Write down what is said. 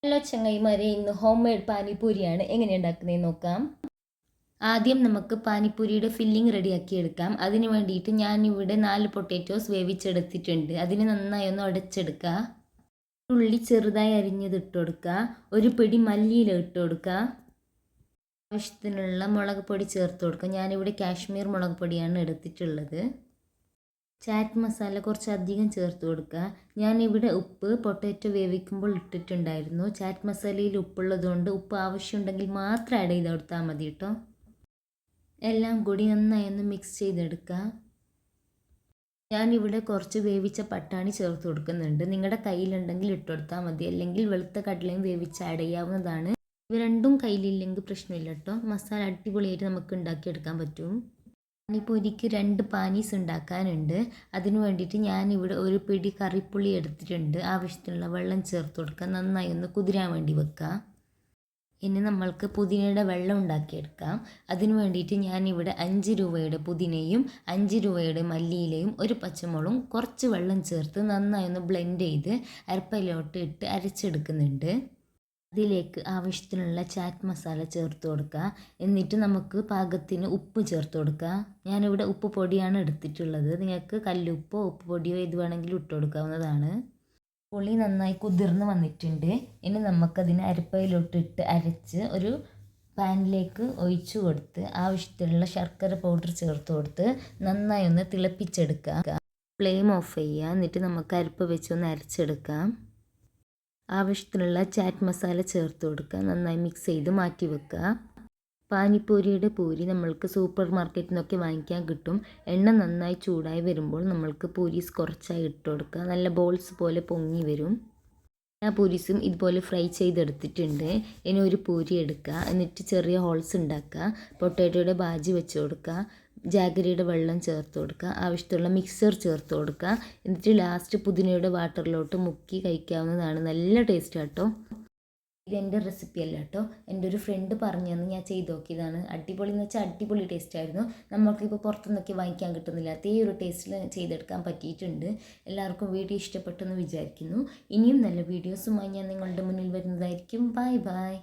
Hello ചങ്ങായിമാരെ, ഇന്ന് home made പാനിപ്പൂരിയാണ് എങ്ങനെ ഉണ്ടാക്കുന്നതെന്ന് നോക്കാം. ആദ്യം നമുക്ക് പാനിപ്പൂരിയുടെ ഫില്ലിംഗ് റെഡിയാക്കി എടുക്കാം. അതിന് വേണ്ടിയിട്ട് ഞാനിവിടെ 4 പൊട്ടാറ്റോസ് വേവിച്ചെടുത്തിട്ടുണ്ട്. അതിന് നന്നായി ഒന്ന് ഉടച്ചെടുക്കുക. ഉള്ളി ചെറുതായി അരിഞ്ഞത് ഇട്ട് കൊടുക്കുക. ഒരു പിടി മല്ലിയില ഇട്ട് കൊടുക്കുക. ആവശ്യത്തിനുള്ള മുളക് പൊടി ചേർത്ത് കൊടുക്കുക. ഞാനിവിടെ കാശ്മീർ മുളക് പൊടിയാണ് എടുത്തിട്ടുള്ളത്. ചാറ്റ് മസാല കുറച്ചധികം ചേർത്ത് കൊടുക്കുക. ഞാനിവിടെ ഉപ്പ് പൊട്ടാറ്റോ വേവിക്കുമ്പോൾ ഇട്ടിട്ടുണ്ടായിരുന്നു. ചാറ്റ് മസാലയിൽ ഉപ്പുള്ളതുകൊണ്ട് ഉപ്പ് ആവശ്യമുണ്ടെങ്കിൽ മാത്രം ആഡ് ചെയ്ത് കൊടുത്താൽ മതി കേട്ടോ. എല്ലാം കൂടി നന്നായി ഒന്ന് മിക്സ് ചെയ്തെടുക്കുക. ഞാനിവിടെ കുറച്ച് വേവിച്ച പട്ടാണി ചേർത്ത് കൊടുക്കുന്നുണ്ട്. നിങ്ങളുടെ കയ്യിലുണ്ടെങ്കിൽ ഇട്ട് കൊടുത്താൽ മതി, അല്ലെങ്കിൽ വെളുത്ത കടലയും വേവിച്ച് ആഡ് ചെയ്യാവുന്നതാണ്. ഇവ രണ്ടും കയ്യിലില്ലെങ്കിൽ പ്രശ്നമില്ല കേട്ടോ. മസാല അടിപൊളിയായിട്ട് നമുക്ക് ഉണ്ടാക്കിയെടുക്കാൻ പറ്റും. പാനിപ്പൂരിക്ക് 2 പാനീസ് ഉണ്ടാക്കാനുണ്ട്. അതിന് വേണ്ടിയിട്ട് ഞാനിവിടെ ഒരു പിടി കറിപ്പുളി എടുത്തിട്ടുണ്ട്. ആവശ്യത്തിനുള്ള വെള്ളം ചേർത്ത് കൊടുക്കുക. നന്നായി ഒന്ന് കുതിരാൻ വേണ്ടി വെക്കുക. ഇനി നമ്മൾക്ക് പുതിനയുടെ വെള്ളം ഉണ്ടാക്കിയെടുക്കാം. അതിന് വേണ്ടിയിട്ട് ഞാനിവിടെ 5 രൂപയുടെ പുതിനയും 5 രൂപയുടെ മല്ലിയിലയും ഒരു പച്ചമുളകും കുറച്ച് വെള്ളം ചേർത്ത് നന്നായി ഒന്ന് ബ്ലെൻഡ് ചെയ്ത് അരപ്പയിലോട്ട് ഇട്ട് അരച്ചെടുക്കുന്നുണ്ട്. അതിലേക്ക് ആവശ്യത്തിനുള്ള ചാറ്റ് മസാല ചേർത്ത് കൊടുക്കുക. എന്നിട്ട് നമുക്ക് പാകത്തിന് ഉപ്പ് ചേർത്ത് കൊടുക്കുക. ഞാനിവിടെ ഉപ്പ് പൊടിയാണ് എടുത്തിട്ടുള്ളത്. നിങ്ങൾക്ക് കല്ലുപ്പോ ഉപ്പ് പൊടിയോ ഏത് വേണമെങ്കിലും ഇട്ട് കൊടുക്കാവുന്നതാണ്. പുളി നന്നായി കുതിർന്ന് വന്നിട്ടുണ്ട്. ഇനി നമുക്കതിന് അരപ്പയിലോട്ടിട്ട് അരച്ച് ഒരു പാനിലേക്ക് ഒഴിച്ചു കൊടുത്ത് ആവശ്യത്തിനുള്ള ശർക്കര പൗഡർ ചേർത്ത് കൊടുത്ത് നന്നായി ഒന്ന് തിളപ്പിച്ചെടുക്കുക. ഫ്ലെയിം ഓഫ് ചെയ്യുക. എന്നിട്ട് നമുക്ക് അരപ്പ് വെച്ച് ഒന്ന് അരച്ചെടുക്കാം. ആവശ്യത്തിനുള്ള ചാറ്റ് മസാല ചേർത്ത് കൊടുക്കുക. നന്നായി മിക്സ് ചെയ്ത് മാറ്റി വെക്കുക. പാനിപ്പൂരിയുടെ പൂരി നമ്മൾക്ക് സൂപ്പർ മാർക്കറ്റിൽ നിന്നൊക്കെ വാങ്ങിക്കാൻ കിട്ടും. എണ്ണ നന്നായി ചൂടായി വരുമ്പോൾ നമ്മൾക്ക് പൂരീസ് കുറച്ചായി ഇട്ട് കൊടുക്കുക. നല്ല ബോൾസ് പോലെ പൊങ്ങി വരും. എല്ലാ പൂരീസും ഇതുപോലെ ഫ്രൈ ചെയ്തെടുത്തിട്ടുണ്ട്. ഇനി ഒരു പൂരി എടുക്കുക. എന്നിട്ട് ചെറിയ ഹോൾസ് ഉണ്ടാക്കുക. പൊട്ടാറ്റോയുടെ ബാജി വെച്ച് കൊടുക്കുക. ജാഗരിയുടെ വെള്ളം ചേർത്ത് കൊടുക്കുക. ആവശ്യത്തിലുള്ള മിക്സർ ചേർത്ത് കൊടുക്കുക. എന്നിട്ട് ലാസ്റ്റ് പുതിനയുടെ വാട്ടറിലോട്ട് മുക്കി കഴിക്കാവുന്നതാണ്. നല്ല ടേസ്റ്റ് കേട്ടോ. ഇതെൻ്റെ റെസിപ്പി അല്ല കേട്ടോ, എൻ്റെ ഒരു ഫ്രണ്ട് പറഞ്ഞു തന്ന് ഞാൻ ചെയ്ത് നോക്കിയതാണ്. അടിപൊളി എന്ന് വെച്ചാൽ അടിപൊളി ടേസ്റ്റ് ആയിരുന്നു. നമ്മൾക്കിപ്പോൾ പുറത്തുനിന്നൊക്കെ വാങ്ങിക്കാൻ കിട്ടുന്നില്ലാത്ത ഈ ഒരു ടേസ്റ്റിൽ ചെയ്തെടുക്കാൻ പറ്റിയിട്ടുണ്ട്. എല്ലാവർക്കും വീഡിയോ ഇഷ്ടപ്പെട്ടെന്ന് വിചാരിക്കുന്നു. ഇനിയും നല്ല വീഡിയോസുമായി ഞാൻ നിങ്ങളുടെ മുന്നിൽ വരുന്നതായിരിക്കും. Bye bye.